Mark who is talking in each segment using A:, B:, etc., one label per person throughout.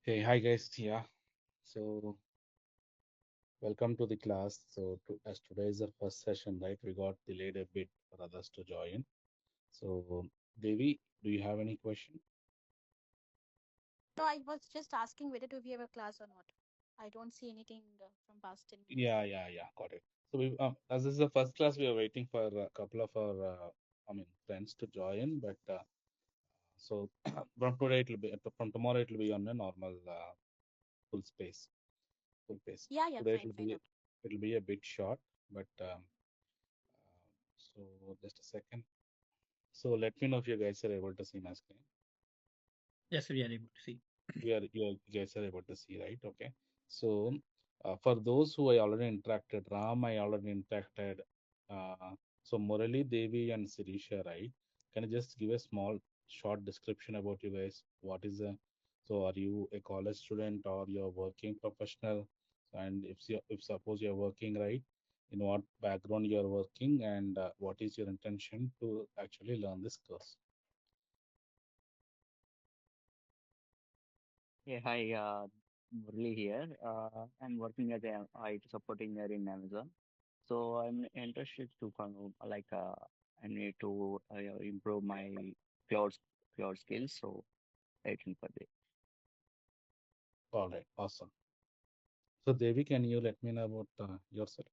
A: Hey, hi guys. Yeah. So welcome to the class. As today is the first session, right? We got delayed a bit for others to join. So Devi, do you have any question?
B: No, I was just asking whether do we have a class or not. I don't see anything from past 10 minutes.
A: Yeah. Got it. So we, as this is the first class, we are waiting for a couple of our, friends to join. But so from today it will be, from tomorrow it will be on a normal full space, full pace.
B: Yeah, yeah,
A: Today
B: fine, fine. Okay.
A: it will be a bit short, but so just a second. So let me know if you guys are able to see my screen.
C: Yes, we are able to see.
A: You guys are able to see, right? Okay. So for those who I already interacted, Ram, I already interacted. So Murali, Devi, and Sirisha, right? Can you just give a small, short description about you guys? What is a so are you a college student or you're working professional? And if suppose you're working, right? In what background you're working and what is your intention to actually learn this course?
D: Hey, hi, Murli here. I'm working as a IT support engineer in Amazon. So I'm interested to I need to improve my cloud cloud skills. So waiting for this.
A: All right, awesome. So Devi, can you let me know about yourself?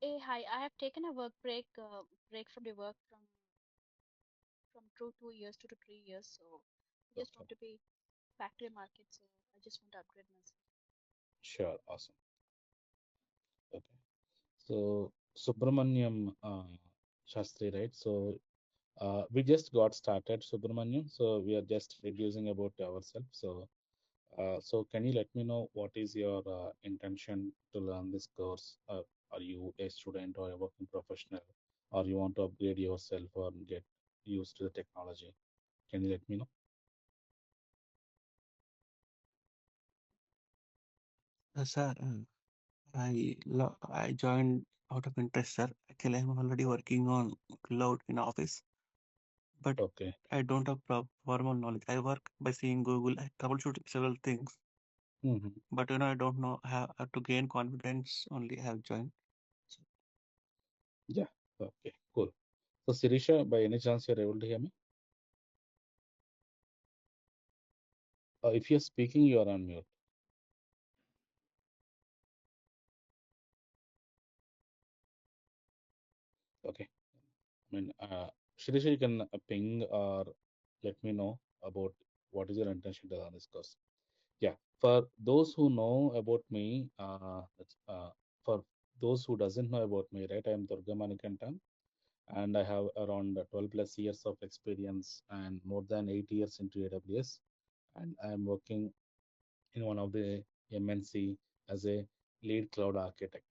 B: Hey, hi. I have taken a work break from the work from 2 years to 3 years. So I just
A: Okay,
B: want to be back to the market. So I just want to upgrade myself.
A: sure, awesome. Okay, so Subramanyam Shastri, right? So we just got started, Subramanyam. So we are just introducing about ourselves. So can you let me know what is your intention to learn this course? Are you a student or a working professional, or you want to upgrade yourself or get used to the technology? Can you let me know?
E: Sir, I joined out of interest, sir. Actually, I'm already working on cloud in office, but
A: Okay.
E: I don't have formal knowledge. I work by seeing Google, I troubleshooting several things,
A: Mm-hmm.
E: but I don't know how to gain confidence. Only I have joined. So,
A: Yeah. Okay. Cool. So, Sirisha, by any chance you're able to hear me? If you're speaking, you're on mute. Okay. Sirisha, you can ping or let me know about what is your intention to learn this course. Yeah. For those who know about me, for those who doesn't know about me, right? I'm Durga Manikantan, and I have around 12 plus years of experience and more than 8 years into AWS, and I'm working in one of the MNC as a lead cloud architect.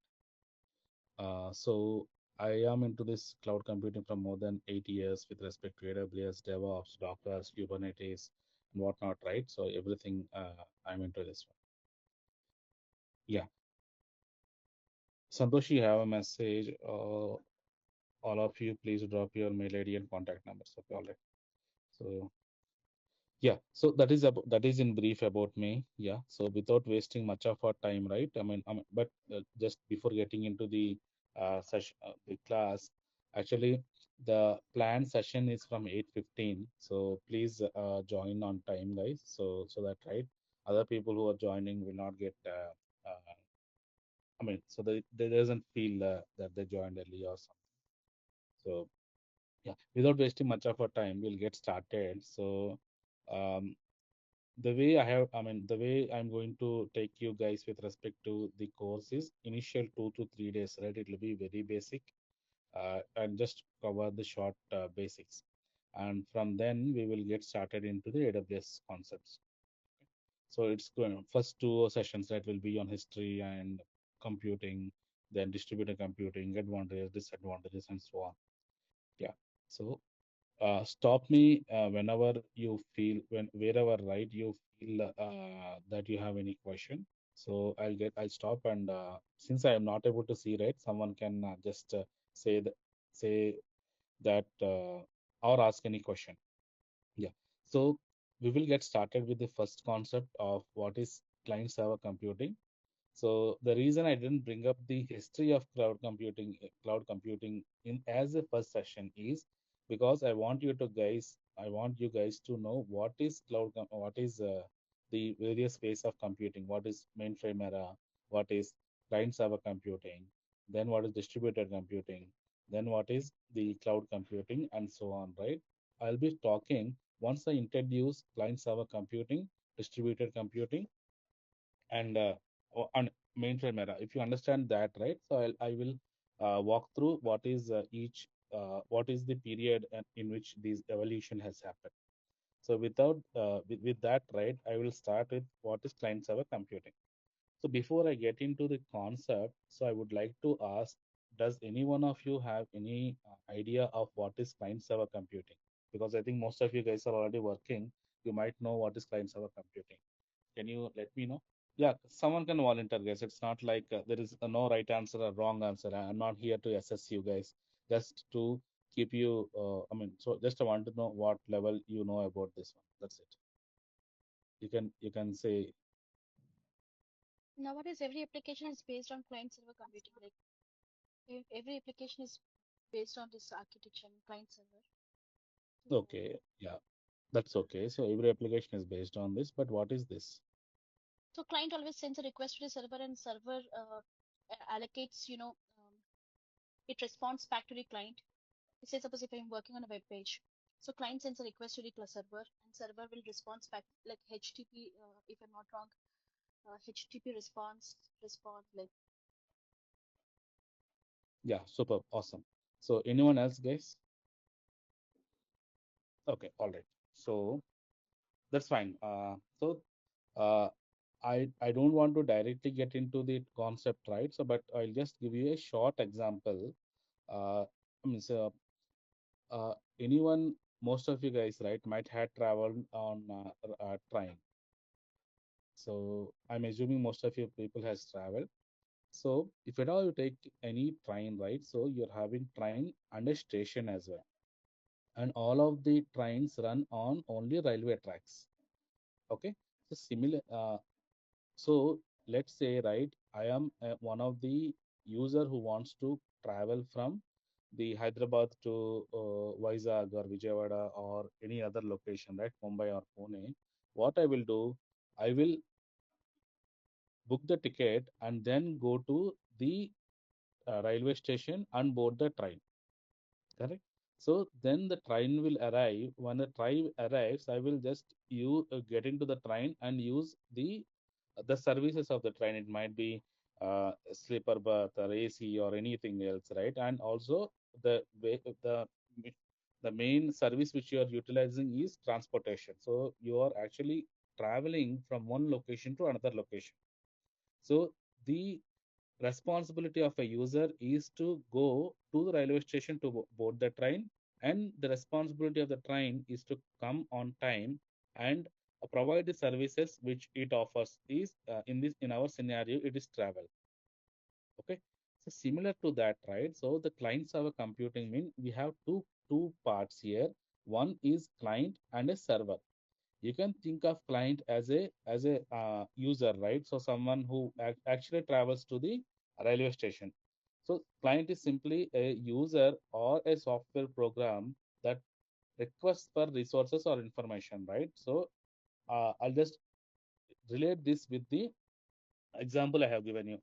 A: So I am into this cloud computing from more than 8 years with respect to AWS, DevOps, Docker, Kubernetes, and whatnot, right? So everything I'm into this one. Yeah. Santosh, you have a message. All of you, please drop your mail ID and contact numbers. Okay, all right. So yeah, so that is in brief about me. Yeah, so without wasting much of our time, right? But just before getting into the session, the class, actually the planned session is from 8:15. So please join on time, guys. So that right, other people who are joining will not get. So they doesn't feel that they joined early or something. So yeah, without wasting much of our time, we'll get started. So. Um, the way I'm going to take you guys with respect to the course is initial 2 to 3 days, right? It will be very basic and just cover the short basics. And from then we will get started into the AWS concepts. So it's going first two sessions that will be on history and computing, then distributed computing, advantages, disadvantages, and so on. Yeah. So stop me whenever you feel wherever right you feel that you have any question. So I'll stop and since I am not able to see, right, someone can just say that or ask any question. Yeah. So we will get started with the first concept of what is client server computing. So the reason I didn't bring up the history of cloud computing in as a first session is because I want you guys to know what is what is the various ways of computing. What is mainframe era? What is client server computing? Then what is distributed computing? Then what is the cloud computing, and so on, right? I'll be talking once I introduce client server computing, distributed computing, and mainframe era. If you understand that, right? So I will walk through what is what is the period in which this evolution has happened. So with that, right, I will start with what is client server computing. So before I get into the concept, so I would like to ask, does any one of you have any idea of what is client server computing? Because I think most of you guys are already working. You might know what is client server computing. Can you let me know? Yeah, someone can volunteer, guys. It's not like there is no right answer or wrong answer. I'm not here to assess you guys, just to keep you. So just I want to know what level you know about this one. That's it. You can say
B: Nowadays, every application is based on client server computing. Like every application is based on this architecture and client server. So,
A: okay, yeah, that's okay. So every application is based on this, but what is this?
B: so client always sends a request to the server, and server allocates, it responds back to the client. Say suppose if I'm working on a web page, so client sends a request to the server, and server will respond back like HTTP. If I'm not wrong, HTTP response like.
A: Yeah, super, awesome. So anyone else, guys? Okay, all right. So that's fine. Uh, I don't want to directly get into the concept, right? So, but I'll just give you a short example. I mean, so anyone, most of you guys, right, might have traveled on train. So I'm assuming most of you people has traveled. So if at all you take any train, right, so you're having train and a station as well, and all of the trains run on only railway tracks. Okay, so similar. So let's say, right, I am one of the user who wants to travel from the Hyderabad to Vizag or Vijayawada or any other location, right, Mumbai or Pune. What I will do, I will book the ticket and then go to the railway station and board the train. Correct. So then the train will arrive. When the train arrives, I will just you get into the train and use the services of the train. It might be sleeper berth or AC or anything else, right? And also the main service which you are utilizing is transportation. So you are actually traveling from one location to another location. So the responsibility of a user is to go to the railway station to board the train, and the responsibility of the train is to come on time and provide the services which it offers is in our scenario it is travel. Okay, so similar to that, right? So the client server computing mean we have two parts here. One is client and a server. You can think of client as a user, right? So someone who actually travels to the railway station. So client is simply a user or a software program that requests for resources or information, right? So I'll just relate this with the example I have given you.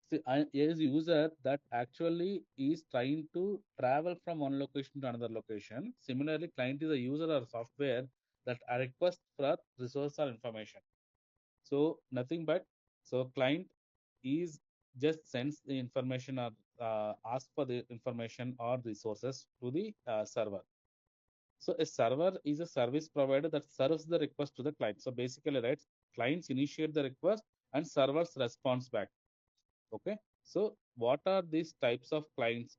A: See, is a user that actually is trying to travel from one location to another location. Similarly, client is a user or software that request for resource or information. So nothing but so client is just sends the information or ask for the information or resources to the server. So a server is a service provider that serves the request to the client. So basically, right, clients initiate the request and servers responds back. Okay, so what are these types of clients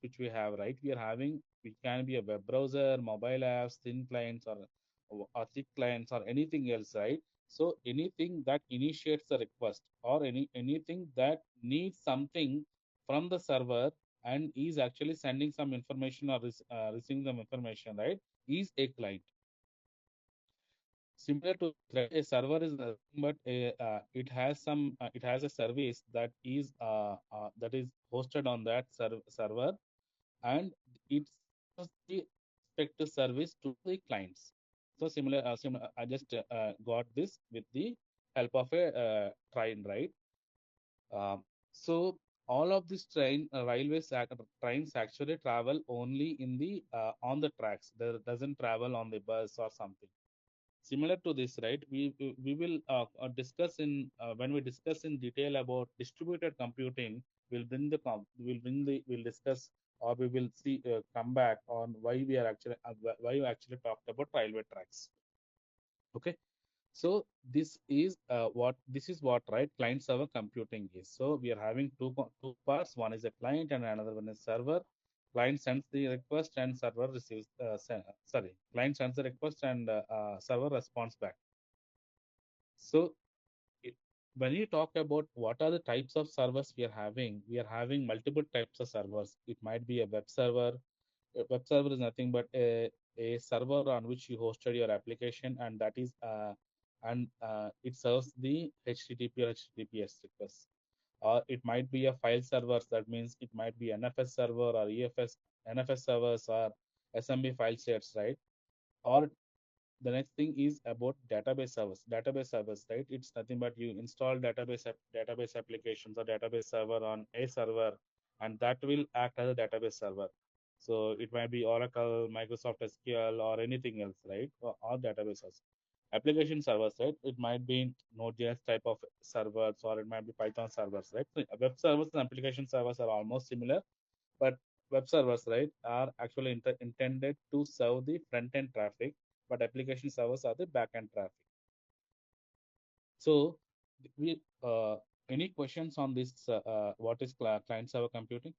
A: which we have, right? We are having, it can be a web browser, mobile apps, thin clients, or thick clients, or anything else, right? So anything that initiates the request, or anything that needs something from the server and is actually sending some information or receiving some information, right, is a client. similar to right, a server is nothing but it has a service that is hosted on that server, and it serves the respective service to the clients. So similar, I just got this with the help of a train, right? So all of these trains actually travel only in the on the tracks. There doesn't travel on the bus or something. Similar to this, right? We will discuss in when we discuss in detail about distributed computing. We'll discuss, or we will see come back on why we actually talked about railway tracks. Okay. So this is what, right, client server computing is. So we are having two parts. One is a client and another one is server. Client sends the request and server receives. Client sends the request and server responds back. So it, when you talk about what are the types of servers we are having multiple types of servers. It might be a web server. A web server is nothing but a server on which you hosted your application, and that is it serves the HTTP or HTTPS requests. Or it might be a file servers. That means it might be NFS server or NFS servers or SMB file sets, right? Or the next thing is about database servers. Database servers, right? It's nothing but you install database applications or database server on a server, and that will act as a database server. So it might be Oracle, Microsoft SQL, or anything else, right? Or databases. Application servers, right? It might be Node.js type of servers, or it might be Python servers, right? So web servers and application servers are almost similar, but web servers, right, are actually intended to serve the front end traffic, but application servers are the back end traffic. So we any questions on this? What is client server computing?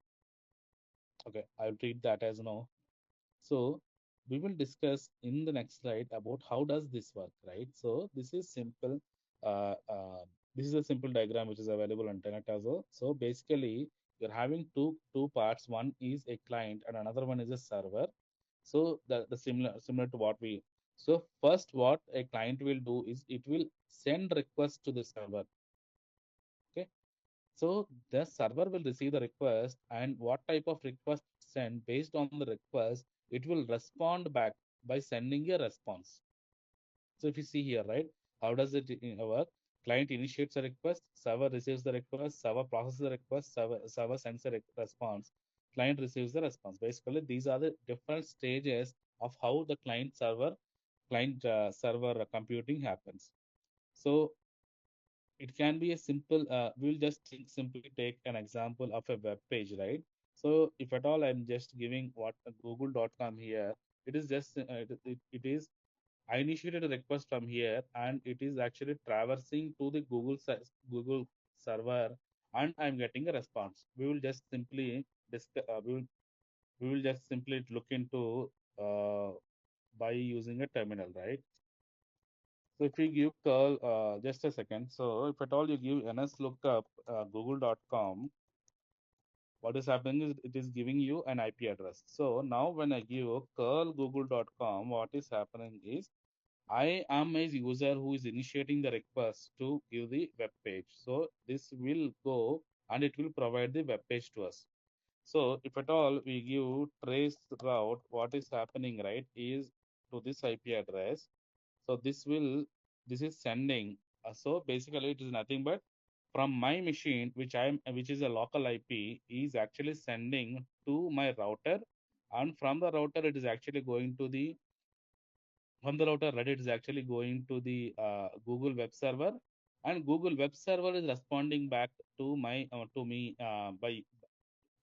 A: Okay, I'll treat that as no. So we will discuss in the next slide about how does this work, right? So this is simple. Uh, uh, this is a simple diagram which is available on internet as well. So basically, you're having two parts. One is a client and another one is a server. So the similar to what we. So first, what a client will do is it will send request to the server. Okay. So the server will receive the request, and what type of request sent based on the request, it will respond back by sending a response. So if you see here, right, how does it work? Client initiates a request, server receives the request, server processes the request, server sends a response, client receives the response. Basically, these are the different stages of how the client server computing happens. So it can be a simple we'll just simply take an example of a web page, right? So if at all I'm just giving what google.com here, it is just it is I initiated a request from here, and it is actually traversing to the Google server, and I'm getting a response. We will just simply we will just simply look into uh, by using a terminal, right? So if you give curl, just a second. So if at all you give ns lookup google.com, what is happening is it is giving you an IP address. So now when I give curl google.com, what is happening is I am a user who is initiating the request to give the web page. So this will go and it will provide the web page to us. So if at all we give trace route, what is happening, right, is to this IP address. So this is sending. So basically it is nothing but from my machine, which is a local IP, is actually sending to my router, and from the router it is actually going to the from the router, right, it is actually going to the Google web server, and Google web server is responding back to my by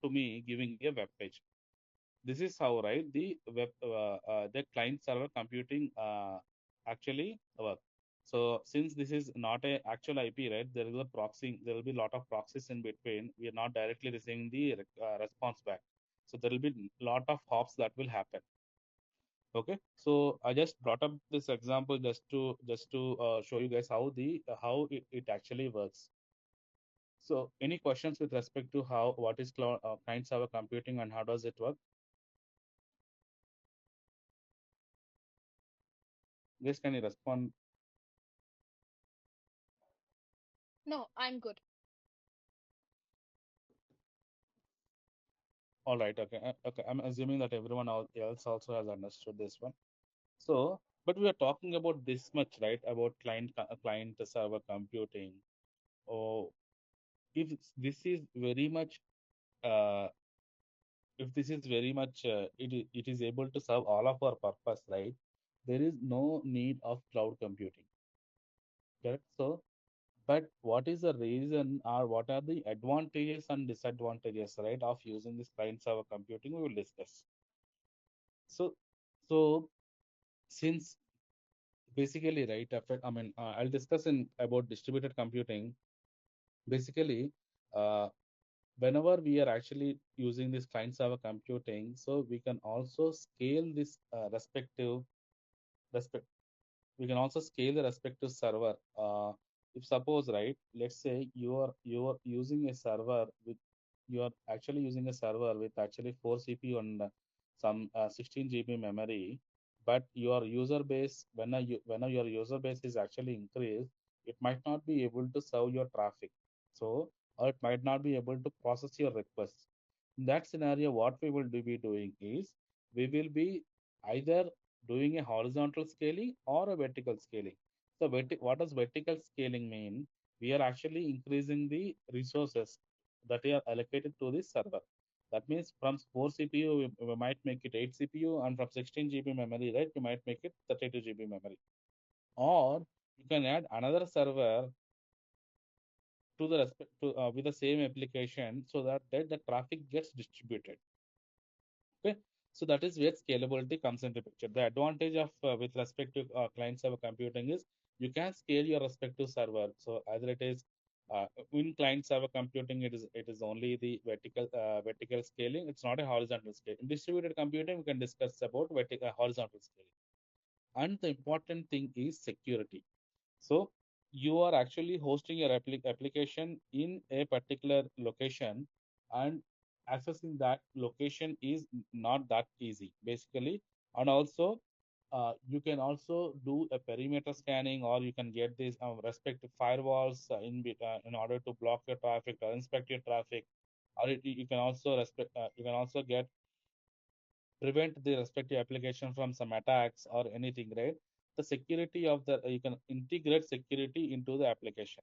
A: to me giving me a web page. This is how, right, the client server computing actually work. So since this is not a actual IP, right, there is a proxy. There will be a lot of proxies in between. We are not directly receiving the response back. So there will be lot of hops that will happen. Okay, so I just brought up this example just to show you guys how it actually works. So any questions with respect to what is client server computing and how does it work? Guys, can you respond?
B: No, I'm good.
A: All right. Okay. Okay. I'm assuming that everyone else also has understood this one. So, but we are talking about this much, right? About client server computing. Oh, if this is very much, uh, if this is very much, it is able to serve all of our purpose, right? There is no need of cloud computing, correct? So, but what is the reason or what are the advantages and disadvantages, right, of using this client server computing? We will discuss. So, so since basically, right, I'll discuss in about distributed computing. Basically, uh, whenever we are actually using this client server computing, so we can also scale this respect we can also scale the respective server. If suppose, right, let's say you are using a server with you are actually using a server with actually 4 CPU and some 16 GB memory, but your user base when your user base is actually increased, it might not be able to serve your traffic. So, or it might not be able to process your requests. In that scenario, what we will be doing is we will be either doing a horizontal scaling or a vertical scaling. So, what does vertical scaling mean? We are actually increasing the resources that are allocated to this server. That means from 4 CPU, we might make it 8 CPU, and from 16 GB memory, right, we might make it 32 GB memory. Or you can add another server to the respect to with the same application so that the traffic gets distributed. Okay, so that is where scalability comes into picture. The advantage of with respect to client server computing is you can scale your respective server. So either it is in client server computing, it is only the vertical scaling. It's not a horizontal scale. In distributed computing, we can discuss about horizontal scaling. And the important thing is security. So you are actually hosting your application in a particular location, and accessing that location is not that easy, basically. And also, you can also do a perimeter scanning, or you can get these respective firewalls in order to block your traffic or inspect your traffic, or you can also you can also prevent the respective application from some attacks or anything, right? The security of the you can integrate security into the application.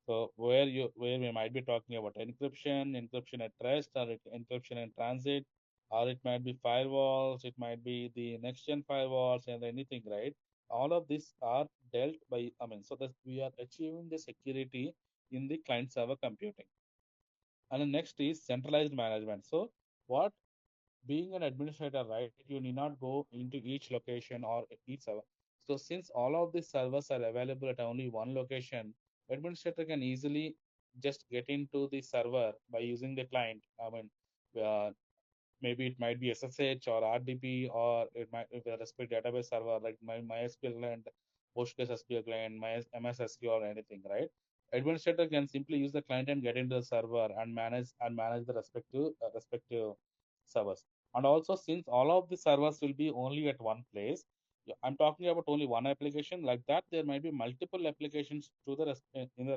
A: So where we might be talking about encryption at rest, or encryption in transit, or it might be firewalls, it might be the next gen firewalls and anything, right? All of these are dealt by, so that we are achieving the security in the client server computing. And the next is centralized management. So what being an administrator, right, you need not go into each location or each server. So since all of these servers are available at only one location, administrator can easily just get into the server by using the client. Uh, maybe it might be SSH or RDP, or it might be a respective database server like my MySQL client, PostgreSQL client, my MS SQL or anything, right? Administrator can simply use the client and get into the server and manage the respective servers. And also, since all of the servers will be only at one place, I'm talking about only one application. Like that, there might be multiple applications in the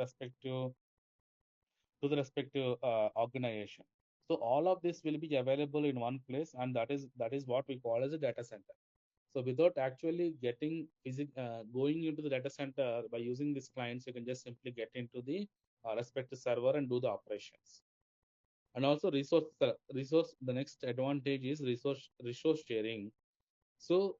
A: respective organization. So all of this will be available in one place, and that is what we call as a data center. So without actually going into the data center by using these clients, you can just simply get into the respective server and do the operations. And also resource. The next advantage is resource sharing. So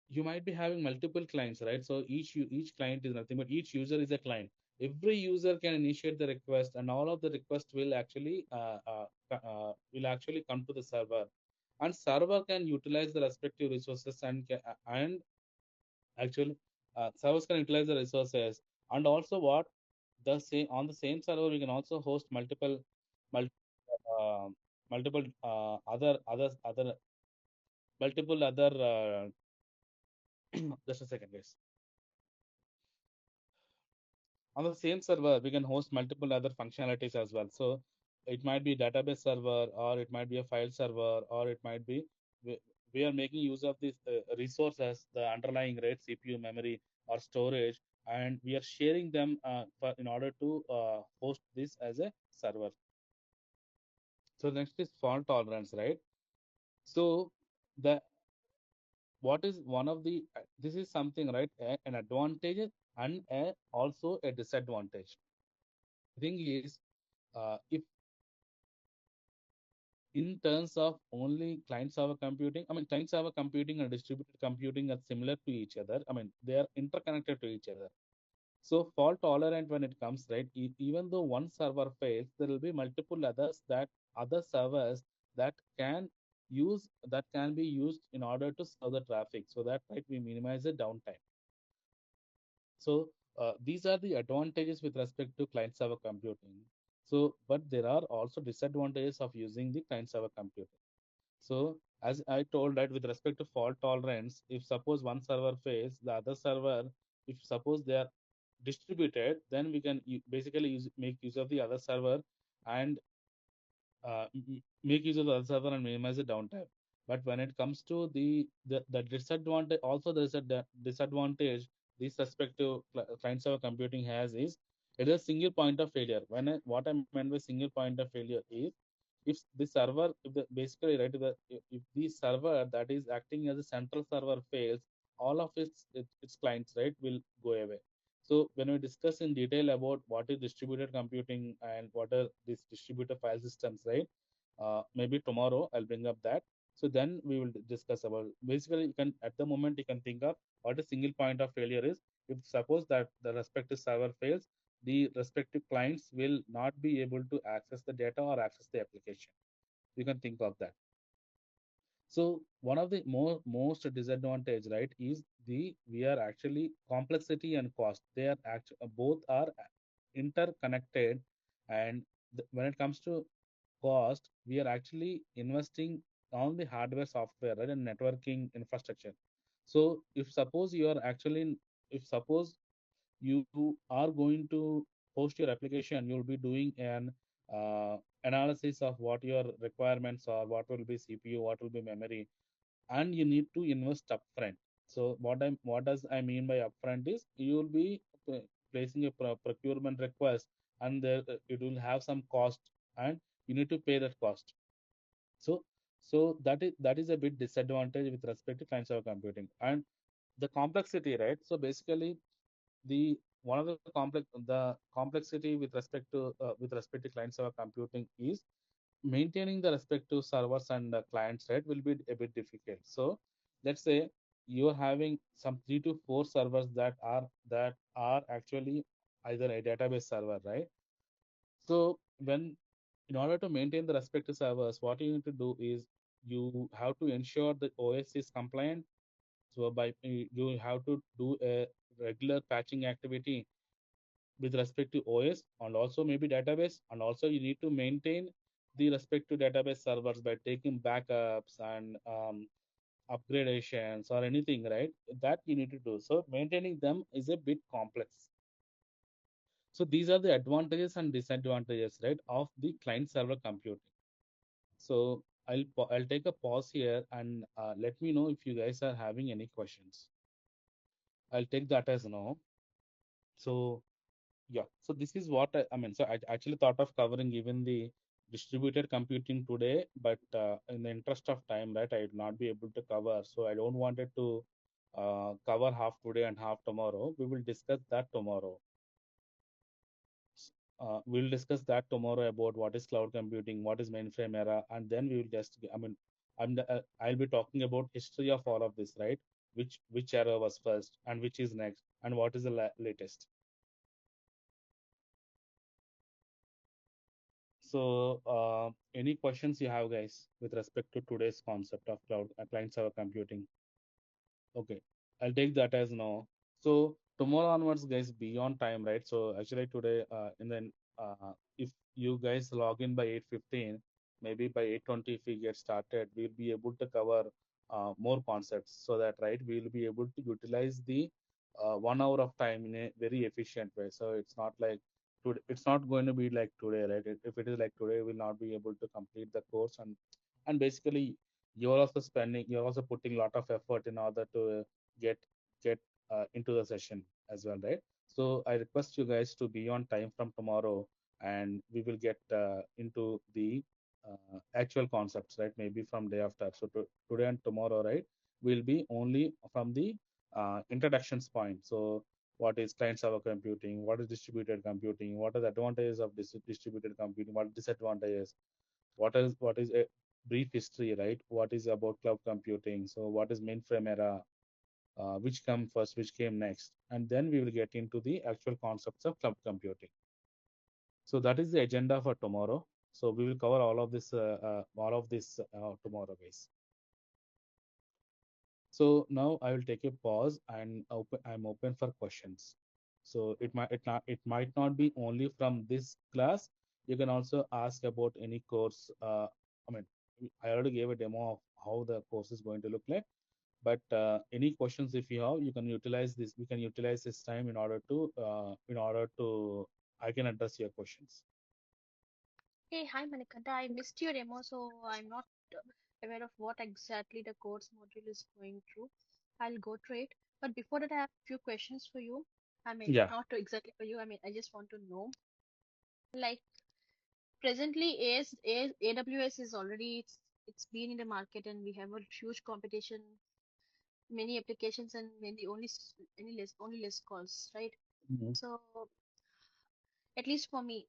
A: you might be having multiple clients, right? So each client is nothing but each user is a client. Every user can initiate the request, and all of the requests will actually come to the server, and server can utilize the respective resources and actually servers can utilize the resources. And also what the same on the same server we can also host mul- uh, multiple multiple other just a second, guys. On the same server, we can host multiple other functionalities as well. So it might be database server, or it might be a file server, or it might be we, we are making use of these resources, the underlying rate, CPU, memory, or storage, and we are sharing them in order to host this as a server. So next is fault tolerance, right? So the what is one of the this is something, right? An advantage and also a disadvantage. The thing is, if in terms of only client server computing, I mean, client server computing and distributed computing are similar to each other. I mean, they are interconnected to each other. So fault tolerant when it comes, right? Even though one server fails, there will be multiple others that other servers that can be used in order to serve the traffic. So that, right, we minimize the downtime. So these are the advantages with respect to client server computing. So, but there are also disadvantages of using the client server computing. So as I told, that with respect to fault tolerance, if suppose one server fails, the other server, if suppose they are distributed, then we can basically make use of the other server and make use of the other server and minimize the downtime. But when it comes to the disadvantage, also there is a disadvantage this respective client server computing has is it is a single point of failure. What I meant by single point of failure is if the server, basically, right, if the server that is acting as a central server fails, all of its clients, right, will go away. So when we discuss in detail about what is distributed computing and what are these distributed file systems, right? Maybe tomorrow I'll bring up that. So then we will discuss about, basically, you can at the moment you can think of what a single point of failure is. If suppose that the respective server fails, the respective clients will not be able to access the data or access the application. You can think of that. So one of the most disadvantage, right, is we are actually complexity and cost. They are actually both are interconnected, and when it comes to cost, we are actually investing on the hardware, software, right, and networking infrastructure. So if suppose you are going to host your application, you'll be doing an analysis of what your requirements are, what will be CPU, what will be memory, and you need to invest upfront. So what does I mean by upfront is you will be placing a procurement request, and it will have some cost, and you need to pay that cost. So that is a bit disadvantage with respect to client server computing and the complexity, right? So basically, the one of the complexity with respect to client server computing is maintaining the respective servers and clients, right, will be a bit difficult. So let's say you're having some 3 to 4 servers that are actually either a database server, right? So when in order to maintain the respective servers, what you need to do is you have to ensure the OS is compliant. So you have to do a regular patching activity with respect to OS and also maybe database, and also you need to maintain the respective database servers by taking backups and upgradations or anything, right? That you need to do. So maintaining them is a bit complex. So these are the advantages and disadvantages, right, of the client server computing. So I'll take a pause here and let me know if you guys are having any questions. I'll take that as no. So yeah, so this is what I mean. So I actually thought of covering even the distributed computing today, but in the interest of time, right, I would not be able to cover. So I don't wanted to cover half today and half tomorrow. We will discuss that tomorrow. We'll discuss that tomorrow about what is cloud computing, what is mainframe era, and then we will just, I mean, I'll be talking about history of all of this, right? Which era was first and which is next, and what is the latest. So, any questions you have, guys, with respect to today's concept of cloud client server computing? Okay, I'll take that as no. So tomorrow onwards, guys, be on time, right? So actually today, if you guys log in by 8:15, maybe by 8:20, if we get started, we'll be able to cover more concepts. So that, right, we'll be able to utilize the 1 hour of time in a very efficient way. So it's not like today, it's not going to be like today, right? If it is like today, we'll not be able to complete the course, and basically you're also putting a lot of effort in order to get into the session. as well, right? So I request you guys to be on time from tomorrow, and we will get into the actual concepts, right? Maybe from day after. So today and tomorrow, right, will be only from the introductions point. So what is client server computing? What is distributed computing? What are the advantages of distributed computing? What are disadvantages? What is a brief history, right? What is about cloud computing? So what is mainframe era? Which come first, which came next, and then we will get into the actual concepts of cloud computing. So that is the agenda for tomorrow. So we will cover all of this tomorrow, guys. So now I will take a pause and I'm open for questions. So it might not be only from this class. You can also ask about any course. I mean, I already gave a demo of how the course is going to look like. But any questions if you have, you can utilize this. We can utilize this time in order to I can address your questions.
B: Hey, hi Manikanta. I missed your demo, so I'm not aware of what exactly the course module is going through. I'll go through it. But before that, I have a few questions for you. I mean,
A: Yeah.
B: not exactly for you. I mean, I just want to know. Like presently, AWS is already it's been in the market, and we have a huge competition, many applications, and many only less calls, right?
A: Mhm.
B: So at least for me,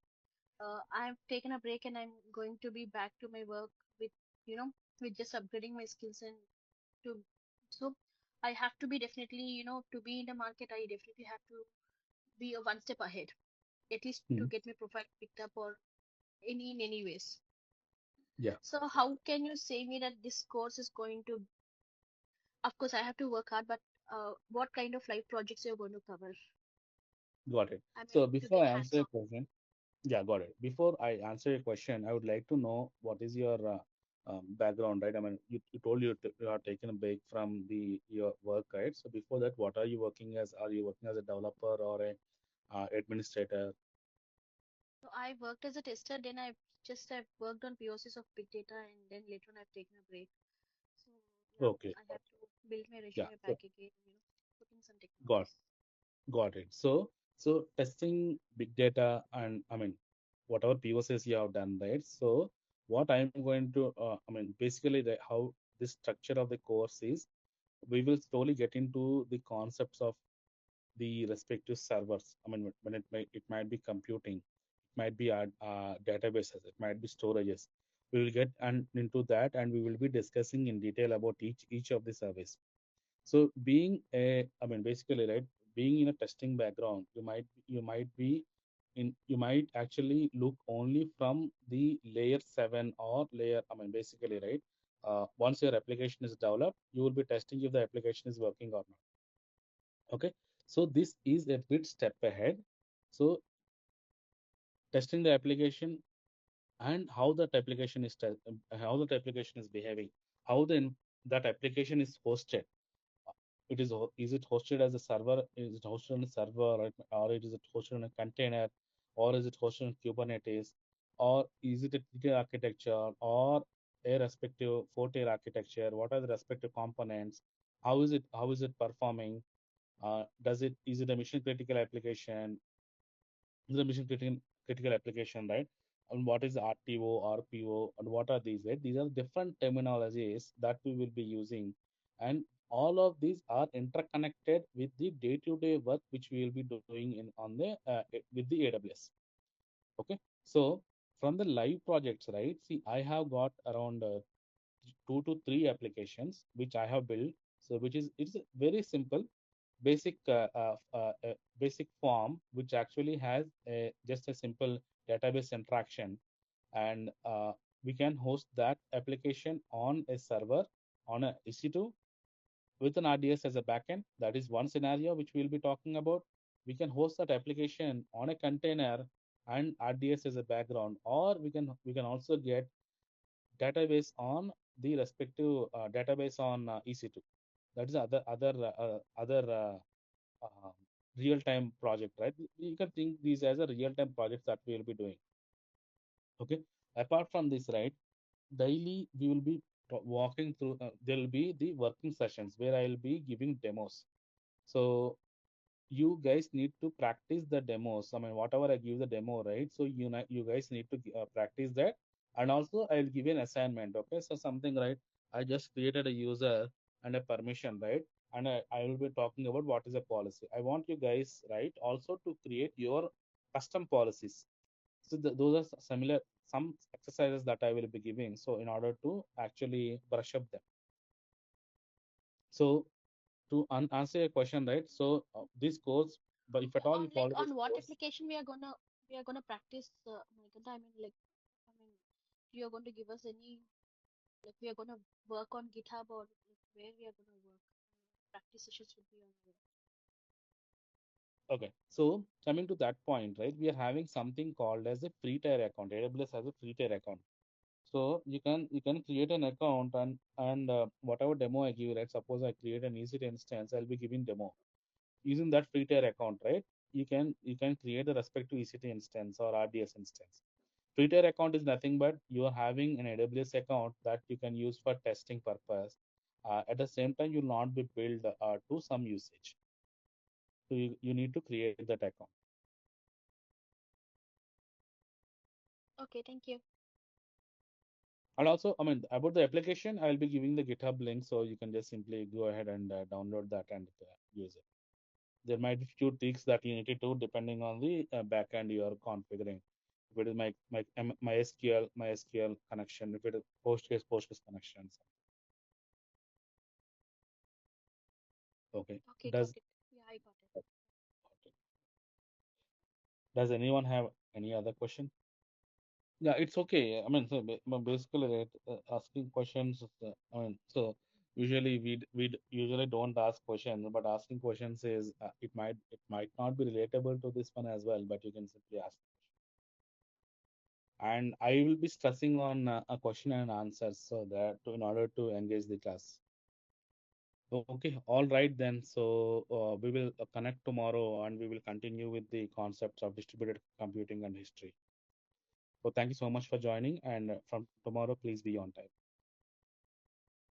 B: I've taken a break and I'm going to be back to my work with, you know, with just upgrading my skills and to, so I have to be definitely, to be in the market, I definitely have to be a one step ahead, at least to
A: Mhm.
B: get my profile picked up or in any ways.
A: Yeah,
B: So how can you say me that this course is going to, of course, I have to work hard, but what kind of life projects you're going to cover?
A: got it.
B: I mean,
A: So
B: to
A: before
B: get
A: I answer your
B: hands-on.
A: question, yeah, got it. Before I answer your question, I would like to know what is your background, right? I mean, you told you are taking a break from your work, right? So before that, what are you working as? Are you working as a developer or a administrator?
B: So I worked as a tester, then I've worked on POCs of big data, and then later on I've taken a break. So yeah,
A: Okay,
B: I have to build my
A: yeah.
B: resume
A: So
B: back again, put in some
A: got
B: technologies.
A: got it. So testing big data and I mean whatever POCs you have done, right? So what I'm going to I mean basically how the structure of the course is, we will slowly get into the concepts of the respective servers. I mean, when it might be computing, it might be databases, it might be storages. We will get into that, and we will be discussing in detail about each of the service. So I mean, basically, right, being in a testing background, you might actually look only from the layer 7 or layer, I mean, basically, right, once your application is developed, you will be testing if the application is working or not. Okay, so this is a bit step ahead. So testing the application and how that application is behaving, how that application is hosted. Is it hosted as a server? Is it hosted on a server, right? Or is it hosted on a container, or is it hosted on Kubernetes, or is it a tier architecture or a respective four-tier architecture? What are the respective components? How is it performing? Does it is it a mission critical application? Is it a mission critical application, right? And what is RTO, RPO, and what are these, right? These are different terminologies that we will be using, and all of these are interconnected with the day-to-day work which we will be doing with the AWS. Okay, so from the live projects, right? See, I have got around 2 to 3 applications which I have built. So it's very simple, basic form which actually has just a simple database interaction, and we can host that application on a server on a EC2 with an RDS as a backend. That is one scenario which we'll be talking about. We can host that application on a container and RDS as a background, or we can also get database on the respective database on EC2. That is other uh, real-time project, right? You can think these as a real-time projects that we will be doing. Okay. Apart from this, right, daily we will be walking through. There will be the working sessions where I will be giving demos. So you guys need to practice the demos. I mean, whatever I give the demo, right? So you guys need to practice that. And also, I'll give you an assignment. Okay, so something, right? I just created a user and a permission, right? And I will be talking about what is a policy. I want you guys, right, also to create your custom policies. So those are similar some exercises that I will be giving. So in order to actually brush up them. So to answer your question, right? So this course, but if at all you follow this
B: On what
A: course,
B: application we are gonna practice, Manikanta? I mean, like, I mean, you are going to give us any, like, we are gonna work on GitHub, or like where we are gonna work? Practice sessions would be on where?
A: okay. So coming to that point, right? We are having something called as a free tier account. AWS has a free tier account. So you can create an account and whatever demo I give, right? Suppose I create an EC2 instance, I'll be giving demo using that free tier account, right? You can create the respective EC2 instance or RDS instance. Free tier account is nothing but you are having an AWS account that you can use for testing purpose. At the same time, you'll not be billed to some usage. So you need to create that account.
B: Okay, thank you.
A: And also, I mean, about the application, I'll be giving the GitHub link, so you can just simply go ahead and download that and use it. There might be few tweaks that you need to do depending on the backend you are configuring. If it is my SQL connection, if it is Postgres connections. Okay.
B: Okay, got
A: Does
B: it. Yeah, I got it.
A: does anyone have any other question? Yeah, it's okay. I mean, so basically, right, asking questions. I mean, so usually we usually don't ask questions, but asking questions is it might not be relatable to this one as well, but you can simply ask. And I will be stressing on a question and answers so that in order to engage the class. Okay, all right then. So we will connect tomorrow and we will continue with the concepts of distributed computing and history. So thank you so much for joining, and from tomorrow, please be on time.